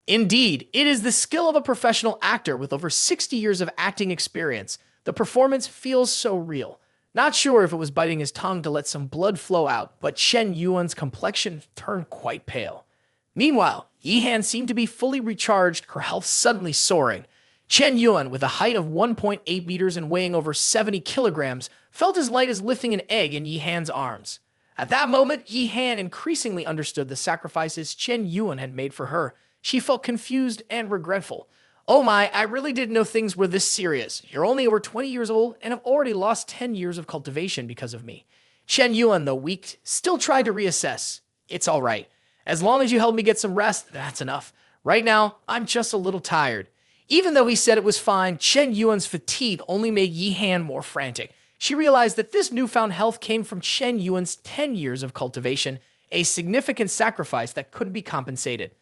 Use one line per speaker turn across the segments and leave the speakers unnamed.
Indeed, it is the skill of a professional actor with over 60 years of acting experience. The performance feels so real. Not sure if it was biting his tongue to let some blood flow out, but Chen Yuan's complexion turned quite pale. Meanwhile, Yihan seemed to be fully recharged, her health suddenly soaring. Chen Yuan, with a height of 1.8 meters and weighing over 70 kilograms, felt as light as lifting an egg in Yihan's arms. At that moment, Yihan increasingly understood the sacrifices Chen Yuan had made for her. She felt confused and regretful. Oh my, I really didn't know things were this serious. You're only over 20 years old and have already lost 10 years of cultivation because of me. Chen Yuan, though weak, still tried to reassess. It's all right. As long as you help me get some rest, that's enough. Right now, I'm just a little tired. Even though he said it was fine, Chen Yuan's fatigue only made Yihan more frantic. She realized that this newfound health came from Chen Yuan's 10 years of cultivation, a significant sacrifice that couldn't be compensated.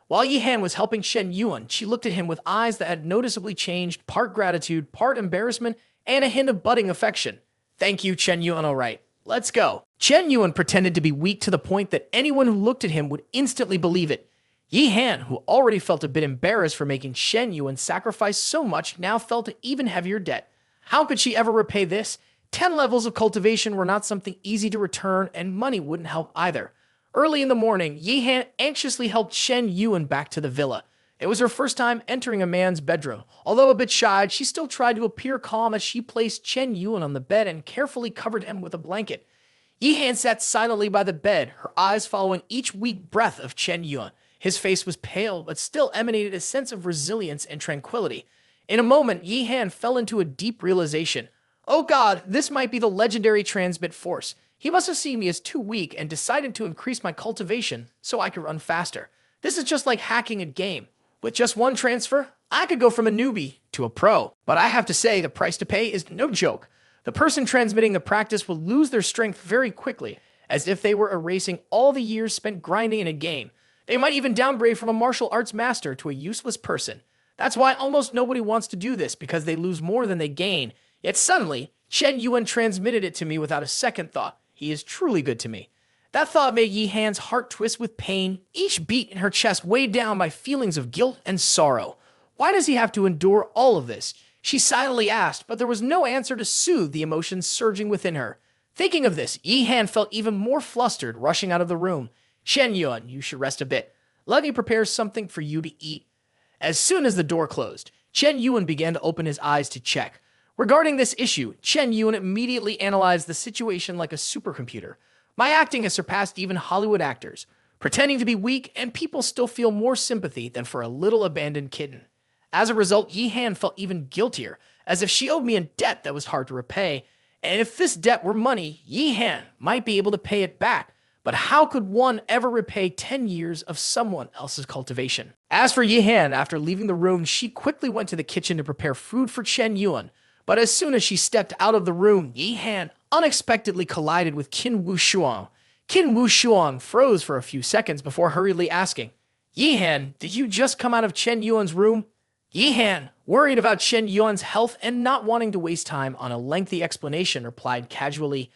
While Yihan was helping Chen Yuan, she looked at him with eyes that had noticeably changed, part gratitude, part embarrassment, and a hint of budding affection. Thank you, Chen Yuan, all right. Let's go. Chen Yuan pretended to be weak to the point that anyone who looked at him would instantly believe it. Yihan, who already felt a bit embarrassed for making Chen Yuan sacrifice so much, now felt an even heavier debt. How could she ever repay this? 10 levels of cultivation were not something easy to return, and money wouldn't help either. Early in the morning, Yihan anxiously helped Chen Yuan back to the villa. It was her first time entering a man's bedroom. Although a bit shy, she still tried to appear calm as she placed Chen Yuan on the bed and carefully covered him with a blanket. Yihan sat silently by the bed, her eyes following each weak breath of Chen Yuan. His face was pale, but still emanated a sense of resilience and tranquility. In a moment, Yihan fell into a deep realization. Oh god, this might be the legendary transmit force. He must have seen me as too weak and decided to increase my cultivation so I could run faster. This is just like hacking a game. With just one transfer, I could go from a newbie to a pro. But I have to say, the price to pay is no joke. The person transmitting the practice will lose their strength very quickly, as if they were erasing all the years spent grinding in a game. They might even downgrade from a martial arts master to a useless person. That's why almost nobody wants to do this, because they lose more than they gain. Yet suddenly, Chen Yuan transmitted it to me without a second thought. He is truly good to me. That thought made Yihan's heart twist with pain, each beat in her chest weighed down by feelings of guilt and sorrow. Why does he have to endure all of this? She silently asked, but there was no answer to soothe the emotions surging within her. Thinking of this, Yihan felt even more flustered, rushing out of the room. Chen Yuan, you should rest a bit. Let me prepare something for you to eat. As soon as the door closed, Chen Yuan began to open his eyes to check. Regarding this issue, Chen Yuan immediately analyzed the situation like a supercomputer. My acting has surpassed even Hollywood actors, pretending to be weak, and people still feel more sympathy than for a little abandoned kitten. As a result, Yihan felt even guiltier, as if she owed me a debt that was hard to repay, and if this debt were money, Yihan might be able to pay it back. But how could one ever repay 10 years of someone else's cultivation? As for Yihan, after leaving the room, she quickly went to the kitchen to prepare food for Chen Yuan. But as soon as she stepped out of the room, Yihan unexpectedly collided with Qin Wushuang. Qin Wushuang froze for a few seconds before hurriedly asking, Yihan, did you just come out of Chen Yuan's room? Yihan, worried about Chen Yuan's health and not wanting to waste time on a lengthy explanation, replied casually,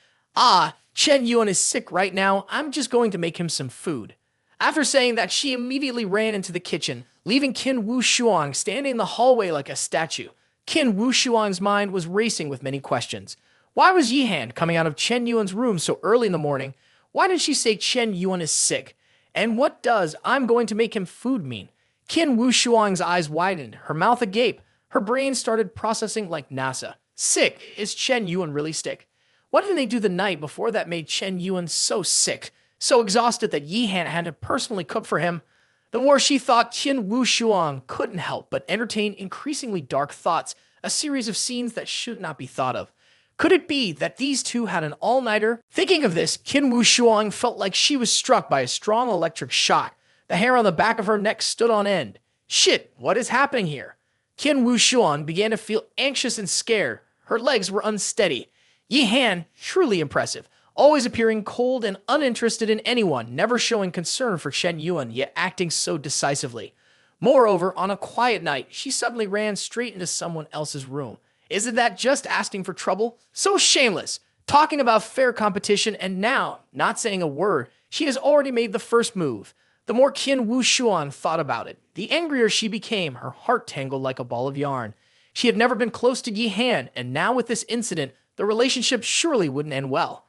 Chen Yuan is sick right now. I'm just going to make him some food. After saying that, she immediately ran into the kitchen, leaving Qin Wushuang standing in the hallway like a statue. Qin Wushuang's mind was racing with many questions. Why was Yihan coming out of Chen Yuan's room so early in the morning? Why did she say Chen Yuan is sick? And what does I'm going to make him food mean? Qin Wushuang's eyes widened, her mouth agape. Her brain started processing like NASA. Sick? Is Chen Yuan really sick? What did they do the night before that made Chen Yuan so sick, so exhausted that Yihan had to personally cook for him? The more she thought, Qin Wushuang couldn't help but entertain increasingly dark thoughts, a series of scenes that should not be thought of. Could it be that these two had an all-nighter? Thinking of this, Qin Wushuang felt like she was struck by a strong electric shock. The hair on the back of her neck stood on end. Shit, what is happening here? Qin Wushuang began to feel anxious and scared. Her legs were unsteady. Yihan, truly impressive, always appearing cold and uninterested in anyone, never showing concern for Chen Yuan, yet acting so decisively. Moreover, on a quiet night, she suddenly ran straight into someone else's room. Isn't that just asking for trouble? So shameless! Talking about fair competition, and now, not saying a word, she has already made the first move. The more Qin Wushuan thought about it, the angrier she became, her heart tangled like a ball of yarn. She had never been close to Yi Han, and now with this incident, the relationship surely wouldn't end well.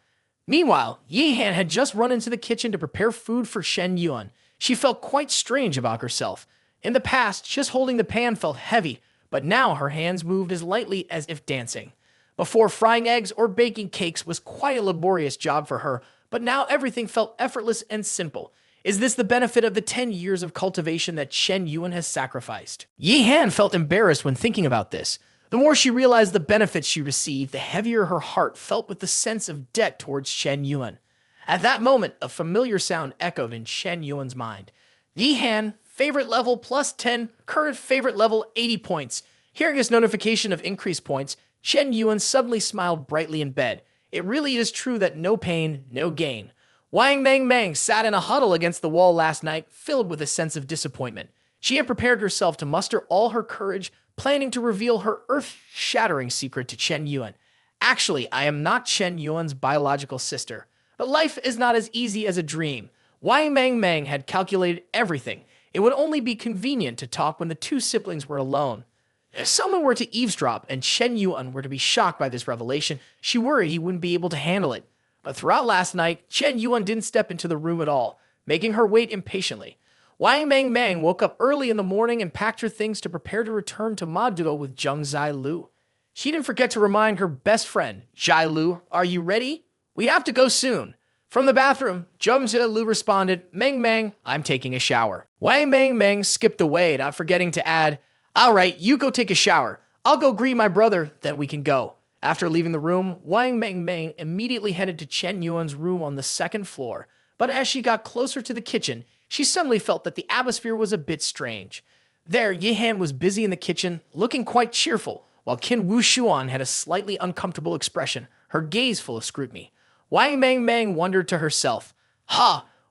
Meanwhile, Yi Han had just run into the kitchen to prepare food for Shen Yuan. She felt quite strange about herself. In the past, just holding the pan felt heavy, but now her hands moved as lightly as if dancing. Before, frying eggs or baking cakes was quite a laborious job for her, but now everything felt effortless and simple. Is this the benefit of the 10 years of cultivation that Shen Yuan has sacrificed? Yi Han felt embarrassed when thinking about this. The more she realized the benefits she received, the heavier her heart felt with the sense of debt towards Shen Yuan. At that moment, a familiar sound echoed in Shen Yuan's mind. Yi Han, favorite level plus 10, current favorite level 80 points. Hearing this notification of increased points, Shen Yuan suddenly smiled brightly in bed. It really is true that no pain, no gain. Wang Mang Mang sat in a huddle against the wall last night, filled with a sense of disappointment. She had prepared herself to muster all her courage, planning to reveal her earth-shattering secret to Chen Yuan. Actually, I am not Chen Yuan's biological sister. But life is not as easy as a dream. Wang Mang Mang had calculated everything. It would only be convenient to talk when the two siblings were alone. If someone were to eavesdrop and Chen Yuan were to be shocked by this revelation, she worried he wouldn't be able to handle it. But throughout last night, Chen Yuan didn't step into the room at all, making her wait impatiently. Wang Mang Mang woke up early in the morning and packed her things to prepare to return to Maduo with Zheng Zai Lu. She didn't forget to remind her best friend, Zai Lu, "Are you ready? We have to go soon." From the bathroom, Zheng Zai Lu responded, "Mang Mang, I'm taking a shower." Wang Mang Mang skipped away, not forgetting to add, "All right, you go take a shower. I'll go greet my brother, then we can go." After leaving the room, Wang Mang Mang immediately headed to Chen Yuan's room on the second floor. But as she got closer to the kitchen, she suddenly felt that the atmosphere was a bit strange. There, Yi Han was busy in the kitchen, looking quite cheerful, while Qin Wushuan had a slightly uncomfortable expression, her gaze full of scrutiny. Wang Mang Mang wondered to herself,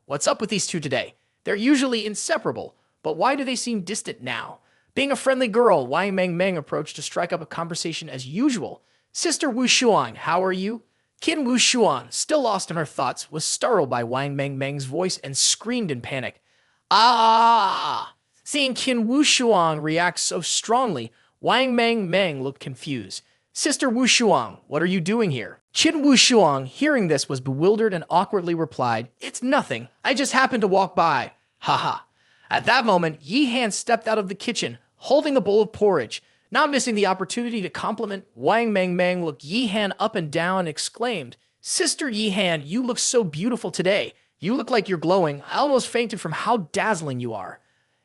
what's up with these two today? They're usually inseparable, but why do they seem distant now? Being a friendly girl, Wang Mang Mang approached to strike up a conversation as usual. "Sister Wushuan, how are you?" Qin Wushuan, still lost in her thoughts, was startled by Wang Mang Mang's voice and screamed in panic. "Ah!" Seeing Qin Wushuan react so strongly, Wang Mang Mang looked confused. "Sister Wushuan, what are you doing here?" Qin Wushuan, hearing this, was bewildered and awkwardly replied, "It's nothing. I just happened to walk by. Haha." At that moment, Yi Han stepped out of the kitchen, holding the bowl of porridge. Not missing the opportunity to compliment, Wang Mang Mang looked Yi Han up and down and exclaimed, "Sister Yi Han, you look so beautiful today. You look like you're glowing. I almost fainted from how dazzling you are."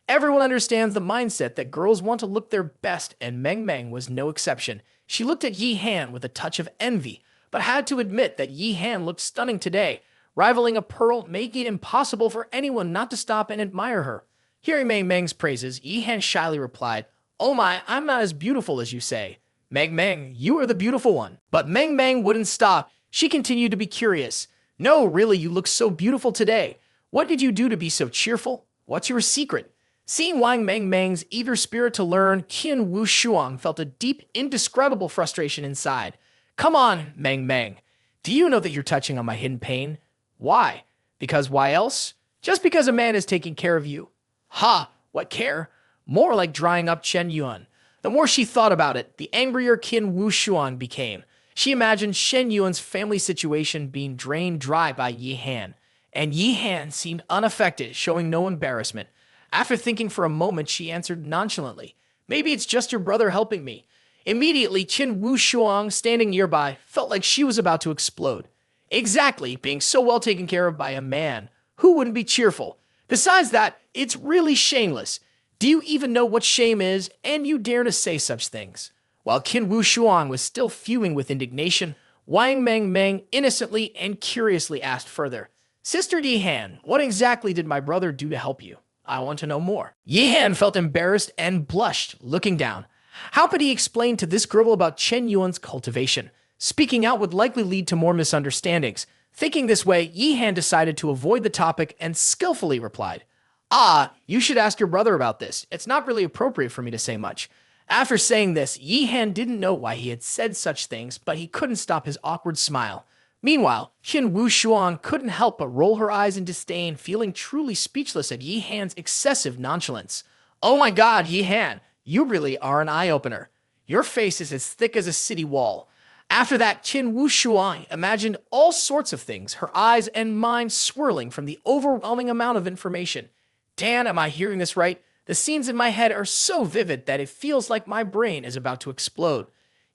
Everyone understands the mindset that girls want to look their best, and Meng Meng was no exception. She looked at Yi Han with a touch of envy, but had to admit that Yi Han looked stunning today, rivaling a pearl, making it impossible for anyone not to stop and admire her. Hearing Meng Meng's praises, Yi Han shyly replied, "Oh my, I'm not as beautiful as you say. Meng Meng, you are the beautiful one." But Meng Meng wouldn't stop. She continued to be curious. "No, really, you look so beautiful today. What did you do to be so cheerful? What's your secret?" Seeing Wang Meng Meng's eager spirit to learn, Qin Wu Shuang felt a deep, indescribable frustration inside. "Come on, Meng Meng. Do you know that you're touching on my hidden pain? Why? Because why else? Just because a man is taking care of you." "Ha! What care? More like drying up Chen Yuan." The more she thought about it, the angrier Qin Wu Shuan became. She imagined Shen Yuan's family situation being drained dry by Yi Han. And Yi Han seemed unaffected, showing no embarrassment. After thinking for a moment, she answered nonchalantly, "Maybe it's just your brother helping me." Immediately, Qin Wu Shuang, standing nearby, felt like she was about to explode. Exactly, being so well taken care of by a man. Who wouldn't be cheerful? Besides that, it's really shameless. Do you even know what shame is, and you dare to say such things? While Qin Wu Shuang was still fuming with indignation, Wang Meng Meng innocently and curiously asked further, "Sister Yi Han, what exactly did my brother do to help you? I want to know more." Yi Han felt embarrassed and blushed, looking down. How could he explain to this girl about Chen Yuan's cultivation? Speaking out would likely lead to more misunderstandings. Thinking this way, Yi Han decided to avoid the topic and skillfully replied, "Ah, you should ask your brother about this. It's not really appropriate for me to say much." After saying this, Yi Han didn't know why he had said such things, but he couldn't stop his awkward smile. Meanwhile, Qin Wu Shuang couldn't help but roll her eyes in disdain, feeling truly speechless at Yi Han's excessive nonchalance. Oh my god, Yi Han, you really are an eye-opener. Your face is as thick as a city wall. After that, Qin Wu Shuang imagined all sorts of things, her eyes and mind swirling from the overwhelming amount of information. Dan, am I hearing this right? The scenes in my head are so vivid that it feels like my brain is about to explode.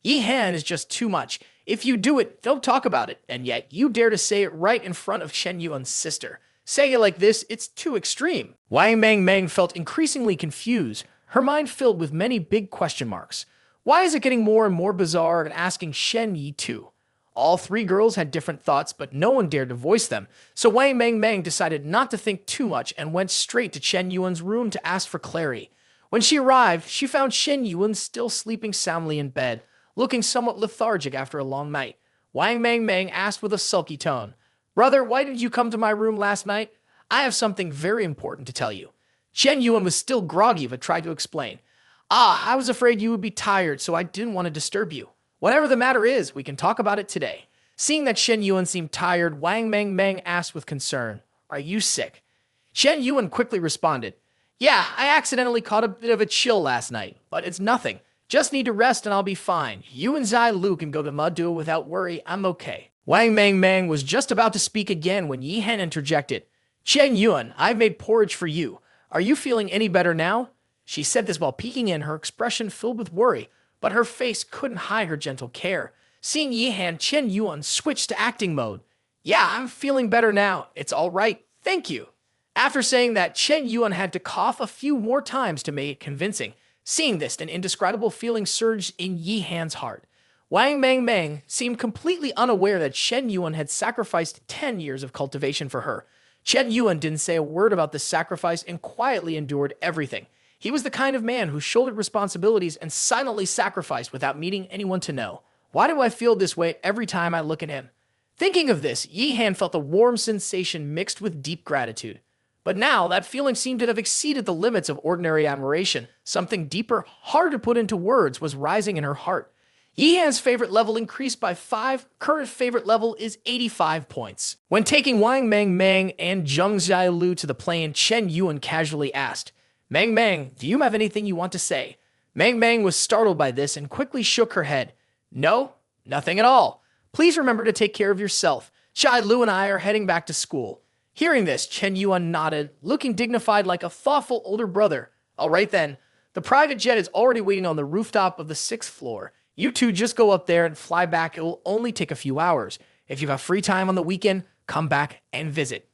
Yi Han is just too much. If you do it, don't talk about it, and yet you dare to say it right in front of Shen Yuan's sister. Saying it like this, it's too extreme. Wang Meng felt increasingly confused, her mind filled with many big question marks. Why is it getting more and more bizarre and asking Shen Yi too? All three girls had different thoughts, but no one dared to voice them, so Wang Meng decided not to think too much and went straight to Chen Yuan's room to ask for clarity. When she arrived, she found Shen Yuan still sleeping soundly in bed, looking somewhat lethargic after a long night. Wang Meng asked with a sulky tone, "Brother, why did you come to my room last night? I have something very important to tell you." Shen Yuan was still groggy but tried to explain. I was afraid you would be tired, so I didn't want to disturb you. Whatever the matter is, we can talk about it today. Seeing that Shen Yuan seemed tired, Wang Meng asked with concern, "Are you sick?" Shen Yuan quickly responded, "Yeah, I accidentally caught a bit of a chill last night, but it's nothing. Just need to rest and I'll be fine. You and Zai Lu can go to Mudu without worry, I'm okay." Wang Meng was just about to speak again when Yi Han interjected. "Chen Yuan, I've made porridge for you. Are you feeling any better now?" She said this while peeking in, her expression filled with worry, but her face couldn't hide her gentle care. Seeing Yi Han, Chen Yuan switched to acting mode. "Yeah, I'm feeling better now. It's all right. Thank you." After saying that, Chen Yuan had to cough a few more times to make it convincing. Seeing this, an indescribable feeling surged in Yi Han's heart. Wang Meng seemed completely unaware that Shen Yuan had sacrificed 10 years of cultivation for her. Chen Yuan didn't say a word about the sacrifice and quietly endured everything. He was the kind of man who shouldered responsibilities and silently sacrificed without needing anyone to know. Why do I feel this way every time I look at him? Thinking of this, Yi Han felt a warm sensation mixed with deep gratitude. But now, that feeling seemed to have exceeded the limits of ordinary admiration. Something deeper, hard to put into words, was rising in her heart. Yi Han's favorite level increased by 5. Current favorite level is 85 points. When taking Wang Meng and Zheng Xiaolu to the plane, Chen Yuan casually asked, Meng, do you have anything you want to say?" Meng was startled by this and quickly shook her head. "No, nothing at all. Please remember to take care of yourself. Xiaolu and I are heading back to school." Hearing this, Chen Yuan nodded, looking dignified like a thoughtful older brother. "All right then. The private jet is already waiting on the rooftop of the 6th floor. You two just go up there and fly back. It will only take a few hours. If you have free time on the weekend, come back and visit."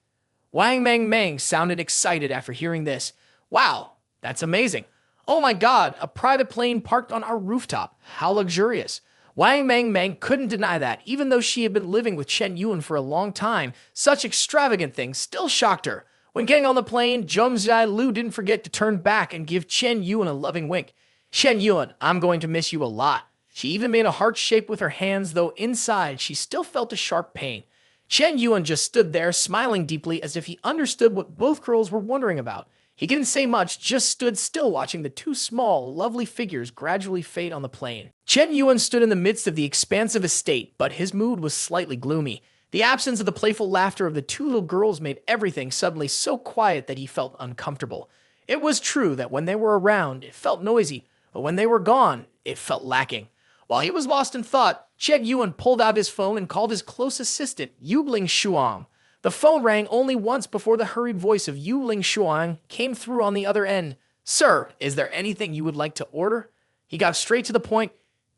Wang Meng sounded excited after hearing this. "Wow, that's amazing. Oh my god, a private plane parked on our rooftop. How luxurious." Wang Meng couldn't deny that. Even though she had been living with Chen Yuan for a long time, such extravagant things still shocked her. When getting on the plane, Zheng Xiaolu didn't forget to turn back and give Chen Yuan a loving wink. "Chen Yuan, I'm going to miss you a lot." She even made a heart shape with her hands, though inside she still felt a sharp pain. Chen Yuan just stood there, smiling deeply as if he understood what both girls were wondering about. He didn't say much, just stood still watching the two small, lovely figures gradually fade on the plane. Chen Yuan stood in the midst of the expansive estate, but his mood was slightly gloomy. The absence of the playful laughter of the two little girls made everything suddenly so quiet that he felt uncomfortable. It was true that when they were around, it felt noisy, but when they were gone, it felt lacking. While he was lost in thought, Chen Yuan pulled out his phone and called his close assistant, Yuling Shuang. The phone rang only once before the hurried voice of Yuling Shuang came through on the other end. "Sir, is there anything you would like to order?" He got straight to the point.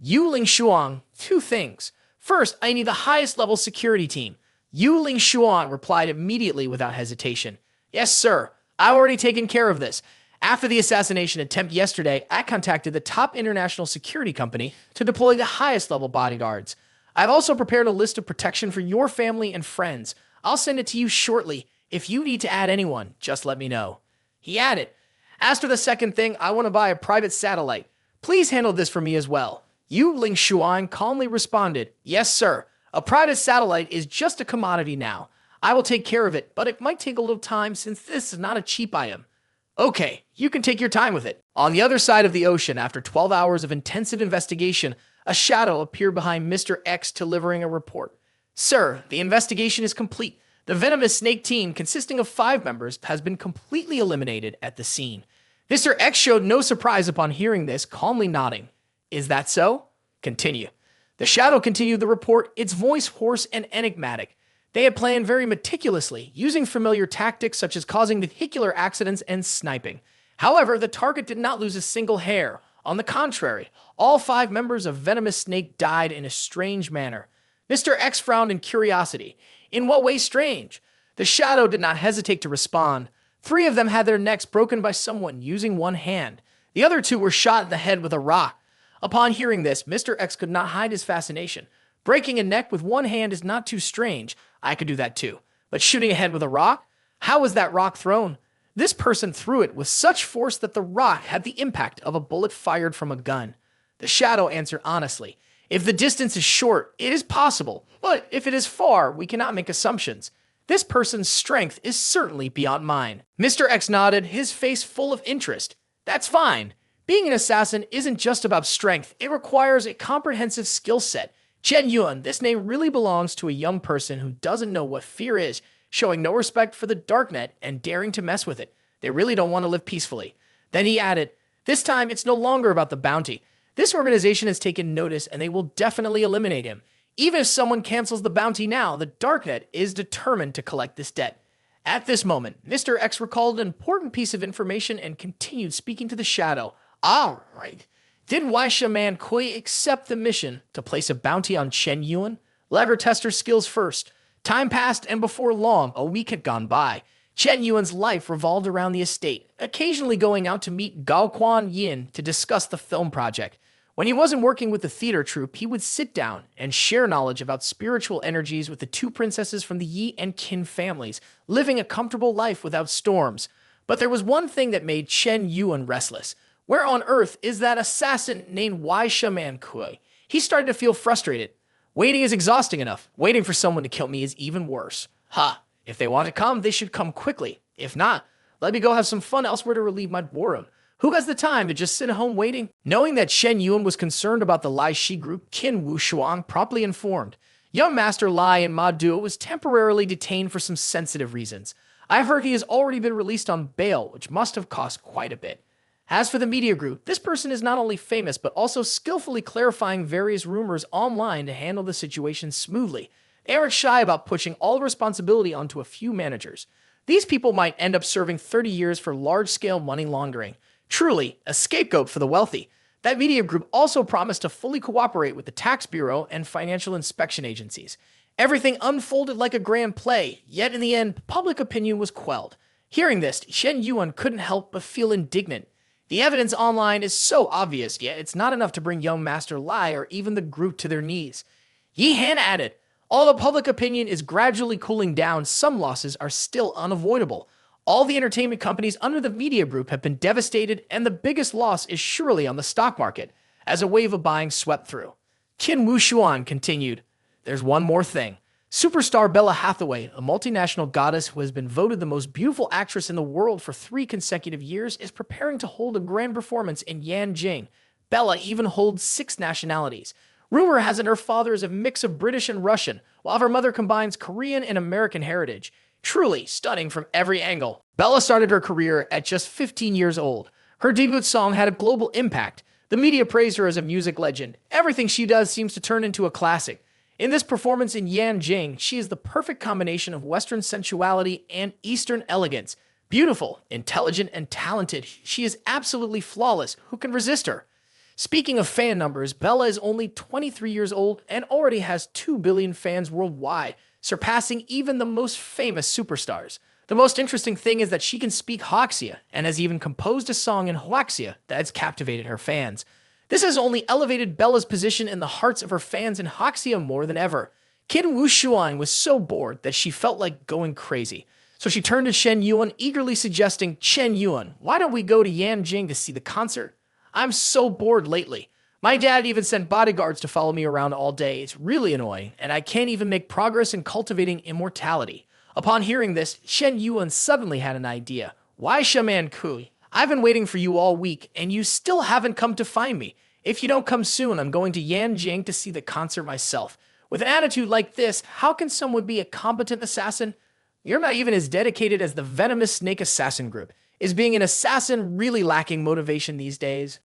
"Yuling Shuang, 2 things. First, I need the highest level security team." Yuling Shuang replied immediately without hesitation. "Yes, sir. I've already taken care of this. After the assassination attempt yesterday, I contacted the top international security company to deploy the highest level bodyguards. I've also prepared a list of protection for your family and friends. I'll send it to you shortly. If you need to add anyone, just let me know." He added, "As for the second thing, I want to buy a private satellite. Please handle this for me as well." Yuling Shuang calmly responded, "Yes, sir. A private satellite is just a commodity now. I will take care of it, but it might take a little time since this is not a cheap item." "Okay, you can take your time with it." On the other side of the ocean, after 12 hours of intensive investigation, a shadow appeared behind Mr. X delivering a report. Sir, the investigation is complete. The venomous snake team, consisting of 5 members, has been completely eliminated at the scene. Mr. X showed no surprise upon hearing this, calmly nodding. Is that so? Continue. The Shadow continued the report, its voice hoarse and enigmatic. They had planned very meticulously, using familiar tactics such as causing vehicular accidents and sniping. However, the target did not lose a single hair. On the contrary, all 5 members of Venomous Snake died in a strange manner. Mr. X frowned in curiosity. In what way strange? The Shadow did not hesitate to respond. 3 of them had their necks broken by someone using one hand. The other 2 were shot in the head with a rock. Upon hearing this, Mr. X could not hide his fascination. Breaking a neck with one hand is not too strange. I could do that too. But shooting a head with a rock? How was that rock thrown? This person threw it with such force that the rock had the impact of a bullet fired from a gun. The Shadow answered honestly. If the distance is short, it is possible, but if it is far, we cannot make assumptions. This person's strength is certainly beyond mine. Mr. X nodded, his face full of interest. That's fine. Being an assassin isn't just about strength, it requires a comprehensive skill set. Chen Yuan, this name really belongs to a young person who doesn't know what fear is, showing no respect for the darknet and daring to mess with it. They really don't want to live peacefully. Then he added, this time it's no longer about the bounty. This organization has taken notice and they will definitely eliminate him. Even if someone cancels the bounty now, the darknet is determined to collect this debt. At this moment, Mr. X recalled an important piece of information and continued speaking to the Shadow. All right. Did Waisha Man Kui accept the mission to place a bounty on Chen Yuan? Let her test her skills first. Time passed, and before long, a week had gone by. Chen Yuan's life revolved around the estate, occasionally going out to meet Gao Quan Yin to discuss the film project. When he wasn't working with the theater troupe, he would sit down and share knowledge about spiritual energies with the 2 princesses from the Yi and Qin families, living a comfortable life without storms. But there was one thing that made Chen Yuan restless. Where on earth is that assassin named Wai Shaman Kui? He started to feel frustrated. Waiting is exhausting enough. Waiting for someone to kill me is even worse. If they want to come, they should come quickly. If not, let me go have some fun elsewhere to relieve my boredom. Who has the time to just sit at home waiting? Knowing that Shen Yuan was concerned about the Lai Shi group, Qin Wu Shuang promptly informed. Young Master Lai and Ma Duo was temporarily detained for some sensitive reasons. I've heard he has already been released on bail, which must have cost quite a bit. As for the media group, this person is not only famous, but also skillfully clarifying various rumors online to handle the situation smoothly. They aren't shy about pushing all the responsibility onto a few managers. These people might end up serving 30 years for large-scale money laundering. Truly, a scapegoat for the wealthy. That media group also promised to fully cooperate with the tax bureau and financial inspection agencies. Everything unfolded like a grand play, yet in the end, public opinion was quelled. Hearing this, Shen Yuan couldn't help but feel indignant. The evidence online is so obvious, yet it's not enough to bring young Master Lai or even the group to their knees. Yi Han added, although public opinion is gradually cooling down, some losses are still unavoidable. All the entertainment companies under the media group have been devastated, and the biggest loss is surely on the stock market, as a wave of buying swept through. Qin Wu Xuan continued, there's one more thing. Superstar Bella Hathaway, a multinational goddess who has been voted the most beautiful actress in the world for 3 consecutive years, is preparing to hold a grand performance in Yanjing. Bella even holds 6 nationalities. Rumor has it her father is a mix of British and Russian, while her mother combines Korean and American heritage. Truly stunning from every angle. Bella started her career at just 15 years old. Her debut song had a global impact. The media praised her as a music legend. Everything she does seems to turn into a classic. In this performance in Yanjing, she is the perfect combination of Western sensuality and Eastern elegance. Beautiful, intelligent, and talented, she is absolutely flawless. Who can resist her? Speaking of fan numbers, Bella is only 23 years old and already has 2 billion fans worldwide, surpassing even the most famous superstars. The most interesting thing is that she can speak Hoxia and has even composed a song in Hoxia that has captivated her fans. This has only elevated Bella's position in the hearts of her fans in Hoxia more than ever. Qin Wu Shuan was so bored that she felt like going crazy. So she turned to Shen Yuan, eagerly suggesting, Chen Yuan, why don't we go to Yanjing to see the concert? I'm so bored lately. My dad even sent bodyguards to follow me around all day. It's really annoying, and I can't even make progress in cultivating immortality. Upon hearing this, Shen Yuan suddenly had an idea. Why Shaman Kui? I've been waiting for you all week, and you still haven't come to find me. If you don't come soon, I'm going to Yanjing to see the concert myself. With an attitude like this, how can someone be a competent assassin? You're not even as dedicated as the venomous snake assassin group. Is being an assassin really lacking motivation these days?